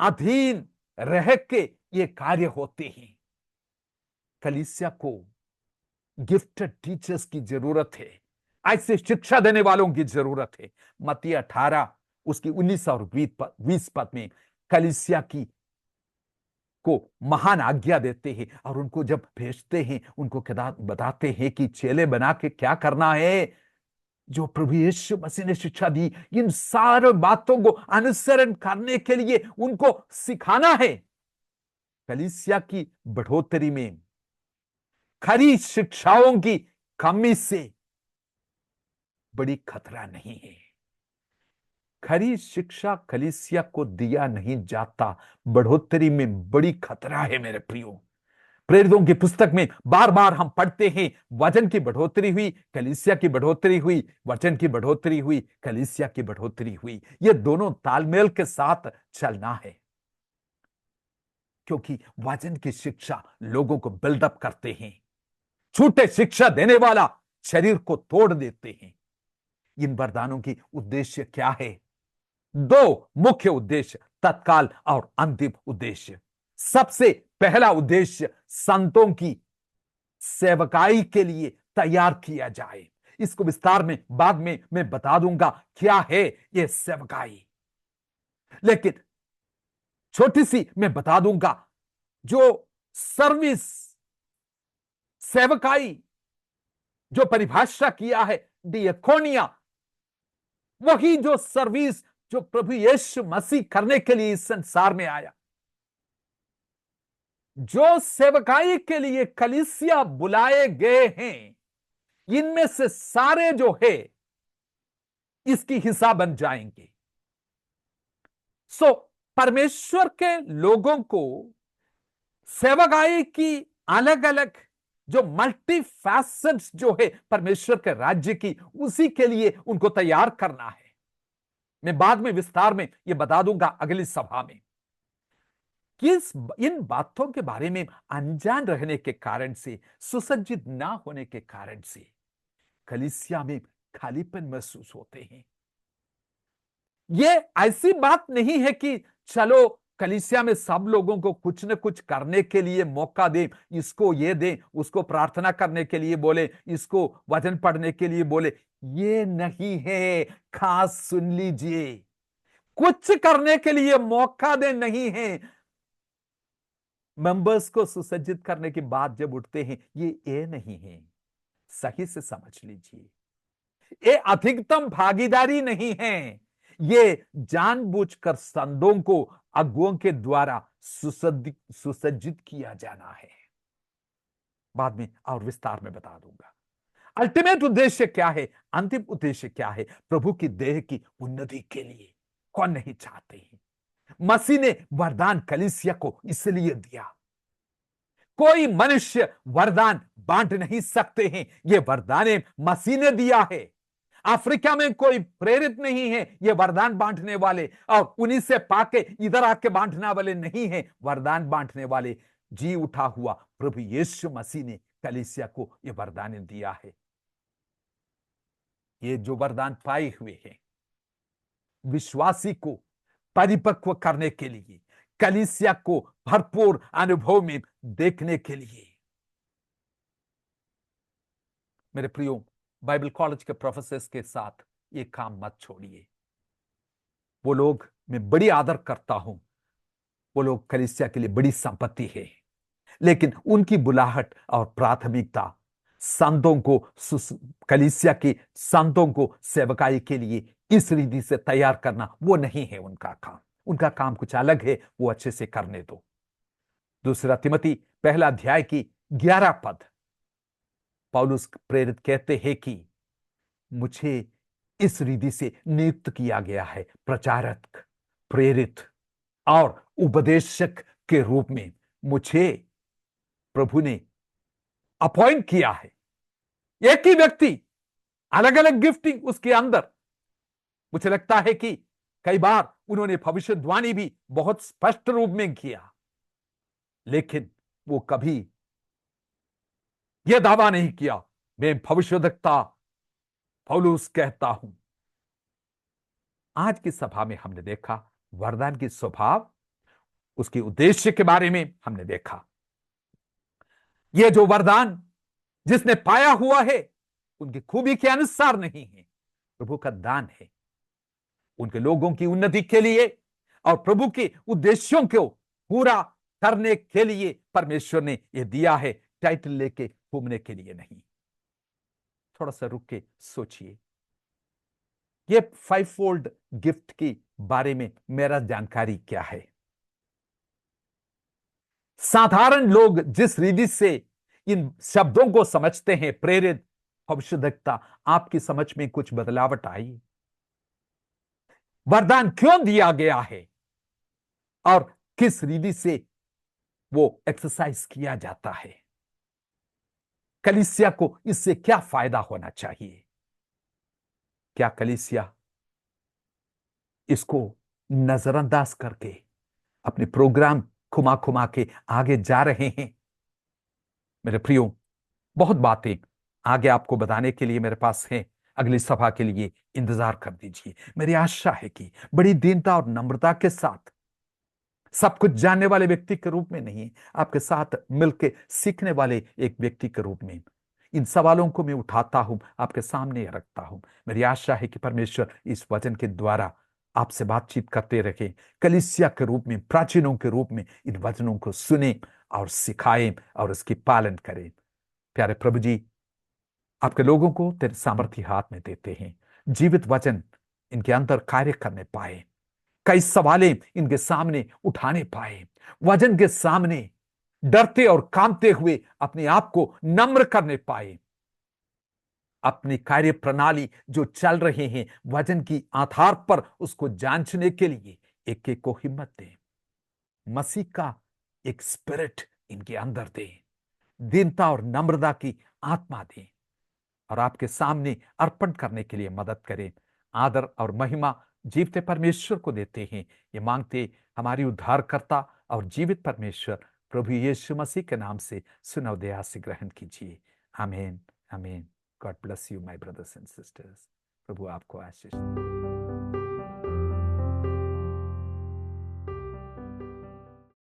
अधीन रह के ये कार्य होते हैं। कलीसिया को गिफ्टेड टीचर्स की जरूरत है, ऐसे शिक्षा देने वालों की जरूरत है। मत्ती 18 उसकी 19 और 20 पद में कलीसिया की को महान आज्ञा देते हैं, और उनको जब भेजते हैं, उनको बताते हैं कि चेले बना के क्या करना है। जो प्रभु यीशु मसीह ने शिक्षा दी, इन सारे बातों को अनुसरण करने के लिए उनको सिखाना है। कलीसिया की बढ़ोतरी में खरी शिक्षाओं की कमी से बड़ी खतरा नहीं है। खरी शिक्षा कलीसिया को दिया नहीं जाता, बढ़ोतरी में बड़ी खतरा है। मेरे प्रियो, प्रेरितों की पुस्तक में बार बार हम पढ़ते हैं, वचन की बढ़ोतरी हुई, कलीसिया की बढ़ोतरी हुई, वचन की बढ़ोतरी हुई, कलीसिया की बढ़ोतरी हुई। ये दोनों तालमेल के साथ चलना है, क्योंकि वचन की शिक्षा लोगों को बिल्डअप करते हैं। झूठे शिक्षा देने वाला शरीर को तोड़ देते हैं। इन वरदानों की उद्देश्य क्या है? दो मुख्य उद्देश्य, तत्काल और अंतिम उद्देश्य। सबसे पहला उद्देश्य संतों की सेवकाई के लिए तैयार किया जाए। इसको विस्तार में बाद में मैं बता दूंगा क्या है यह सेवकाई, लेकिन छोटी सी मैं बता दूंगा। जो सर्विस, सेवकाई जो परिभाषा किया है डियकोनिया, वही जो सर्विस जो प्रभु यीशु मसीह करने के लिए इस संसार में आया। जो सेवकाई के लिए कलीसिया बुलाए गए हैं, इनमें से सारे जो है इसकी हिस्सा बन जाएंगे। परमेश्वर के लोगों को सेवकाई की अलग अलग जो मल्टी फैसेट्स जो है परमेश्वर के राज्य की, उसी के लिए उनको तैयार करना है। मैं बाद में विस्तार में यह बता दूंगा अगली सभा में कि इन बातों के बारे में अनजान रहने के कारण से, सुसज्जित ना होने के कारण से कलीसिया में खालीपन महसूस होते हैं। ये ऐसी बात नहीं है कि चलो कलीसिया में सब लोगों को कुछ न कुछ करने के लिए मौका दें, इसको ये दें, उसको प्रार्थना करने के लिए बोले, इसको वचन पढ़ने के लिए बोले। ये नहीं है, खास सुन लीजिए, कुछ करने के लिए मौका दें नहीं है। मेंबर्स को सुसज्जित करने की बात जब उठते हैं, ये नहीं है, सही से समझ लीजिए। ये अधिकतम भागीदारी नहीं है, ये जानबूझकर संतों को अगुओं के द्वारा सुसज्जित किया जाना है। बाद में और विस्तार में बता दूंगा अल्टीमेट उद्देश्य क्या है, अंतिम उद्देश्य क्या है। प्रभु की देह की उन्नति के लिए कौन नहीं चाहते हैं। मसीह ने वरदान कलीसिया को इसलिए दिया। कोई मनुष्य वरदान बांट नहीं सकते हैं, ये वरदान मसीह ने दिया है। अफ्रीका में कोई प्रेरित नहीं है ये वरदान बांटने वाले, और उन्हीं से पाके इधर आके बांटने वाले नहीं है वरदान बांटने वाले। जी उठा हुआ प्रभु यीशु मसीह ने कलीसिया को यह वरदान दिया है। ये जो वरदान पाए हुए हैं विश्वासी को परिपक्व करने के लिए, कलीसिया को भरपूर अनुभव में देखने के लिए। मेरे प्रियो, बाइबल कॉलेज के प्रोफेसर्स के साथ ये काम मत छोड़िए। वो लोग मैं बड़ी आदर करता हूं, वो लोग कलीसिया के लिए बड़ी संपत्ति है, लेकिन उनकी बुलाहट और प्राथमिकता संतों को, कलीसिया के संतों को सेवकाई के लिए इस रीति से तैयार करना, वो नहीं है उनका काम। उनका काम कुछ अलग है, वो अच्छे से करने दो। दूसरा तिमोथी पहला अध्याय की 11 पद, पौलुस प्रेरित कहते हैं कि मुझे इस रीति से नियुक्त किया गया है, प्रचारक, प्रेरित और उपदेशक के रूप में मुझे प्रभु ने अपॉइंट किया है। एक ही व्यक्ति, अलग अलग गिफ्टिंग उसके अंदर। मुझे लगता है कि कई बार उन्होंने भविष्यवाणी भी बहुत स्पष्ट रूप में किया, लेकिन वो कभी यह दावा नहीं किया मैं भविष्यवक्ता पौलुस कहता हूं। आज की सभा में हमने देखा वरदान की स्वभाव, उसके उद्देश्य के बारे में हमने देखा। यह जो वरदान जिसने पाया हुआ है उनकी खूबी के अनुसार नहीं है, प्रभु का दान है उनके लोगों की उन्नति के लिए और प्रभु के उद्देश्यों को पूरा करने के लिए परमेश्वर ने यह दिया है, टाइटल लेके घूमने के लिए नहीं। थोड़ा सा रुक के सोचिए, ये 5-fold गिफ्ट के बारे में मेरा जानकारी क्या है। साधारण लोग जिस रीति से इन शब्दों को समझते हैं, प्रेरित, भविष्यवक्ता, आपकी समझ में कुछ बदलावट आई? वरदान क्यों दिया गया है और किस रीति से वो एक्सरसाइज किया जाता है? कलीसिया को इससे क्या फायदा होना चाहिए? क्या कलीसिया इसको नजरअंदाज करके अपने प्रोग्राम खुमा खुमा के आगे जा रहे हैं? मेरे प्रियो, बहुत बातें आगे आपको बताने के लिए मेरे पास हैं। अगली सभा के लिए इंतजार कर दीजिए। मेरी आशा है कि बड़ी दीनता और नम्रता के साथ सब कुछ जानने वाले व्यक्ति के रूप में नहीं, आपके साथ मिलकर सीखने वाले एक व्यक्ति के रूप में इन सवालों को मैं उठाता हूं, आपके सामने रखता हूं। मेरी आशा है कि परमेश्वर इस वचन के द्वारा आपसे बातचीत करते रहे, कलीसिया के रूप में, प्राचीनों के रूप में इन वचनों को सुने और सिखाएं और इसकी पालन करें। प्यारे प्रभु जी, आपके लोगों को तेरे सामर्थ्य हाथ में देते हैं, जीवित वचन इनके अंदर कार्य करने पाए, कई सवालें इनके सामने उठाने पाए, वचन के सामने डरते और कांपते हुए अपने आप को नम्र करने पाए, अपनी कार्य प्रणाली जो चल रहे हैं वचन की आधार पर उसको जांचने के लिए एक एक को हिम्मत दे, मसीह का एक स्पिरिट इनके अंदर दे, दीनता और नम्रता की आत्मा दे और आपके सामने अर्पण करने के लिए मदद करें। आदर और महिमा जीवते परमेश्वर को देते हैं, ये मांगते हमारी उद्धारकर्ता और जीवित परमेश्वर प्रभु यीशु मसीह के नाम से सुनव दया से ग्रहण कीजिए। आमीन, आमीन। God bless you my brothers and sisters. प्रभु आपको आशीष दे।